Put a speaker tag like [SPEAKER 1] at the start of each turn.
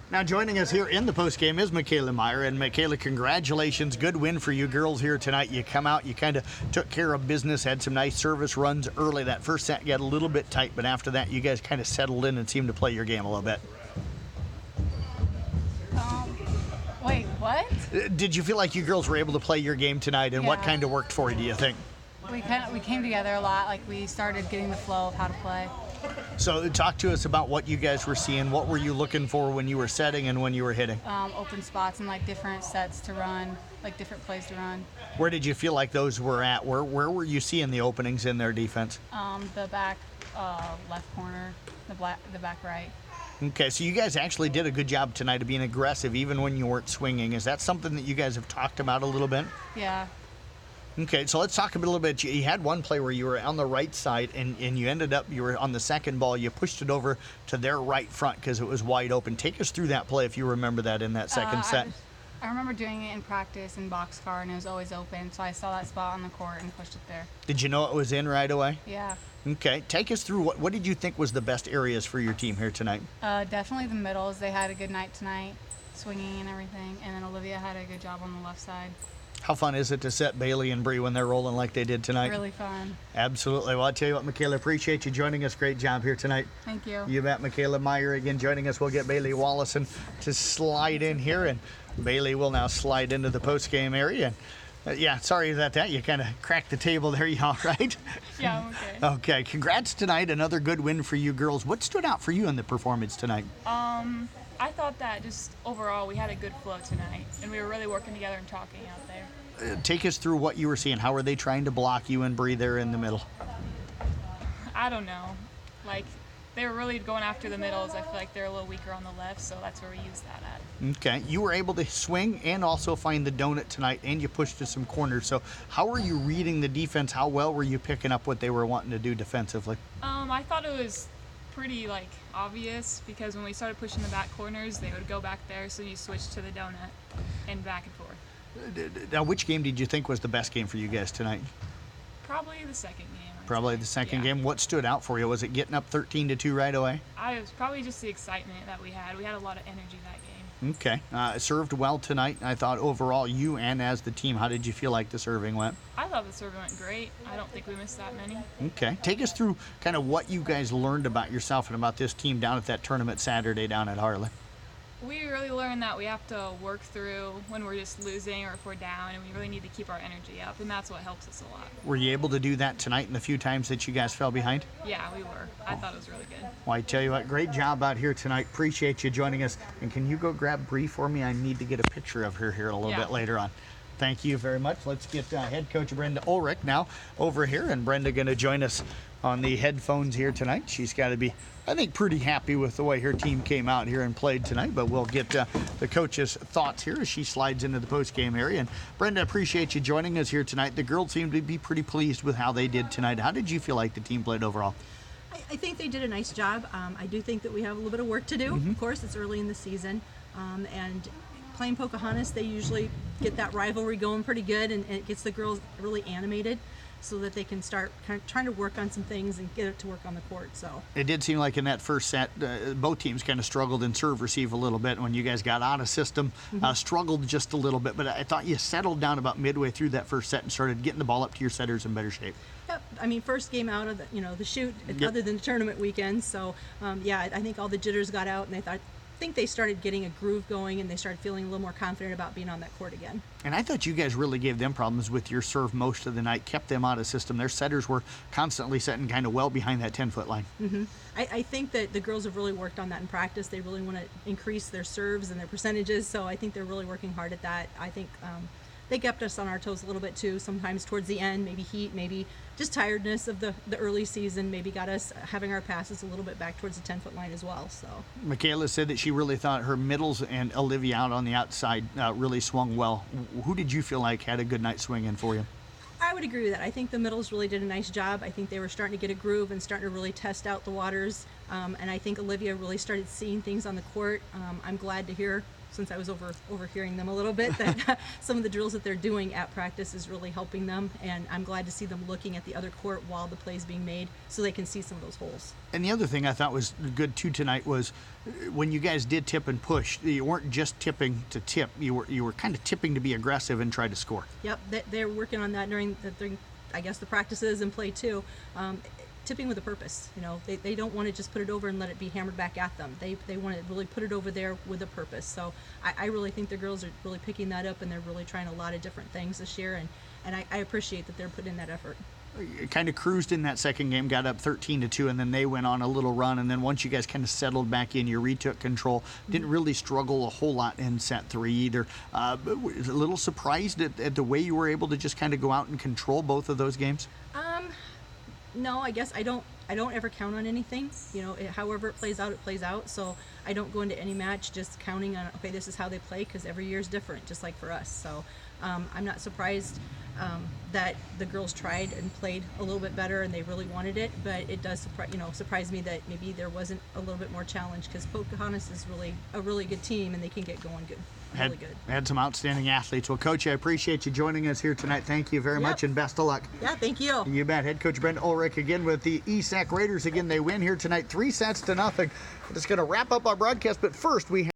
[SPEAKER 1] Now joining us here in the postgame is Makayla Meyer. And Makayla, congratulations. Good win for you girls here tonight. You come out, you kind of took care of business, had some nice service runs early. That first set got a little bit tight, but after that you guys kind of settled in and seemed to play your game a little bit.
[SPEAKER 2] Wait, what?
[SPEAKER 1] Did you feel like you girls were able to play your game tonight, and what
[SPEAKER 2] Yeah.
[SPEAKER 1] kind of worked for you, do you think?
[SPEAKER 2] We came together a lot. Like, we started getting the flow of how to play.
[SPEAKER 1] So talk to us about what you guys were seeing. What were you looking for when you were setting and when you were hitting?
[SPEAKER 2] Open spots and like different sets to run, like different plays to run.
[SPEAKER 1] Where did you feel like those were at? Where were you seeing the openings in their defense?
[SPEAKER 2] The back left corner, the back right.
[SPEAKER 1] Okay, so you guys actually did a good job tonight of being aggressive even when you weren't swinging. Is that something that you guys have talked about a little bit?
[SPEAKER 2] Yeah.
[SPEAKER 1] Okay, so let's talk a little bit. You had one play where you were on the right side and you ended up, you were on the second ball, you pushed it over to their right front because it was wide open. Take us through that play if you remember that in that second set.
[SPEAKER 2] I remember doing it in practice in boxcar, and it was always open, so I saw that spot on the court and pushed it there.
[SPEAKER 1] Did you know it was in right away?
[SPEAKER 2] Yeah.
[SPEAKER 1] Okay, take us through what did you think was the best areas for your team here tonight?
[SPEAKER 2] Definitely the middles. They had a good night tonight, swinging and everything, and then Olivia had a good job on the left side.
[SPEAKER 1] How fun is it to set Bailey and Bree when they're rolling like they did tonight?
[SPEAKER 2] Really fun.
[SPEAKER 1] Absolutely. Well, I'll tell you what, Makayla, appreciate you joining us. Great job here tonight.
[SPEAKER 2] Thank you.
[SPEAKER 1] You bet. Makayla Meyer again joining us. We'll get Bailey Wollesen to slide in here, and Bailey will now slide into the post-game area. Yeah, sorry about that. You kind of cracked the table there. You all right?
[SPEAKER 2] Yeah, I'm okay.
[SPEAKER 1] Okay. Congrats tonight. Another good win for you girls. What stood out for you in the performance tonight?
[SPEAKER 3] I thought that just overall we had a good flow tonight, and we were really working together and talking out there.
[SPEAKER 1] Take us through what you were seeing. How were they trying to block you and Bree there in the middle?
[SPEAKER 3] I don't know. Like, they were really going after the middles. I feel like they're a little weaker on the left, so that's where we used that at.
[SPEAKER 1] Okay. You were able to swing and also find the donut tonight, and you pushed to some corners. So how were you reading the defense? How well were you picking up what they were wanting to do defensively?
[SPEAKER 3] I thought it was pretty, like, obvious, because when we started pushing the back corners, they would go back there, so you switched to the donut and back and forth.
[SPEAKER 1] Now, which game did you think was the best game for you guys tonight?
[SPEAKER 3] Probably the second game.
[SPEAKER 1] Probably the second
[SPEAKER 3] Yeah.
[SPEAKER 1] game. What stood out for you? Was it getting up 13-2 right away?
[SPEAKER 3] It was probably just the excitement that we had. We had a lot of energy that game.
[SPEAKER 1] Okay. Served well tonight. I thought overall, you and as the team, how did you feel like the serving went?
[SPEAKER 3] I thought the serving went great. I don't think we missed that many.
[SPEAKER 1] Okay. Take us through kind of what you guys learned about yourself and about this team down at that tournament Saturday down at Harlan.
[SPEAKER 3] We really learned that we have to work through when we're just losing or if we're down, and we really need to keep our energy up, and that's what helps us a lot.
[SPEAKER 1] Were you able to do that tonight in the few times that you guys fell behind?
[SPEAKER 3] Yeah, we were. I thought it was really good.
[SPEAKER 1] Well, I tell you what, great job out here tonight. Appreciate you joining us. And can you go grab Bree for me? I need to get a picture of her here a little bit later on. Thank you very much. Let's get head coach Brenda Olerich now over here, and Brenda going to join us on the headphones here tonight. She's got to be, I think, pretty happy with the way her team came out here and played tonight, but we'll get the coach's thoughts here as she slides into the post-game area. And Brenda, appreciate you joining us here tonight. The girls seem to be pretty pleased with how they did tonight. How did you feel like the team played overall?
[SPEAKER 4] I think they did a nice job. I do think that we have a little bit of work to do. Of course, it's early in the season, and playing Pocahontas, they usually get that rivalry going pretty good, and it gets the girls really animated so that they can start kind of trying to work on some things and get it to work on the court. So
[SPEAKER 1] it did seem like in that first set, both teams kind of struggled in serve receive a little bit. When you guys got out of system, struggled just a little bit, but I thought you settled down about midway through that first set and started getting the ball up to your setters in better shape.
[SPEAKER 4] Yep. I mean, first game out of the shoot, other than the tournament weekend. So I think all the jitters got out, and I think they started getting a groove going, and they started feeling a little more confident about being on that court again.
[SPEAKER 1] And I thought you guys really gave them problems with your serve most of the night, kept them out of system. Their setters were constantly setting kind of well behind that 10-foot line.
[SPEAKER 4] I think that the girls have really worked on that in practice. They really want to increase their serves and their percentages, so I think they're really working hard at that. I think they kept us on our toes a little bit too, sometimes towards the end, maybe heat, maybe just tiredness of the early season, maybe got us having our passes a little bit back towards the 10-foot line as well. So
[SPEAKER 1] Makayla said that she really thought her middles and Olivia out on the outside really swung well. Who did you feel like had a good night swinging for you?
[SPEAKER 4] I would agree with that. I think the middles really did a nice job. I think they were starting to get a groove and starting to really test out the waters. And I think Olivia really started seeing things on the court. I'm glad to hear, since I was overhearing them a little bit, that some of the drills that they're doing at practice is really helping them. And I'm glad to see them looking at the other court while the play's being made so they can see some of those holes.
[SPEAKER 1] And the other thing I thought was good too tonight was when you guys did tip and push, you weren't just tipping to tip. You were kind of tipping to be aggressive and try to score.
[SPEAKER 4] Yep, they're working on that during I guess the practices and play too. Tipping with a purpose. You know, they don't want to just put it over and let it be hammered back at them. They want to really put it over there with a purpose. So I really think the girls are really picking that up, and they're really trying a lot of different things this year, and I appreciate that they're putting in that effort.
[SPEAKER 1] You kind of cruised in that second game, got up 13-2, and then they went on a little run. And then once you guys kind of settled back in, you retook control. Didn't really struggle a whole lot in set 3 either. Was a little surprised at the way you were able to just kind of go out and control both of those games?
[SPEAKER 4] No, I guess I don't ever count on anything. You know, however it plays out. So I don't go into any match just counting on, okay, this is how they play, because every year is different, just like for us. So I'm not surprised that the girls tried and played a little bit better and they really wanted it, but it does surprise me that maybe there wasn't a little bit more challenge, because Pocahontas is really a really good team and they can get going good. Really good.
[SPEAKER 1] Had some outstanding athletes. Well, Coach, I appreciate you joining us here tonight. Thank you very much, and best of luck.
[SPEAKER 4] Yeah, thank you.
[SPEAKER 1] You bet. Head Coach Brenda Olerich again with the ESAC Raiders. Again, they win here tonight 3-0. It's going to wrap up our broadcast, but first we have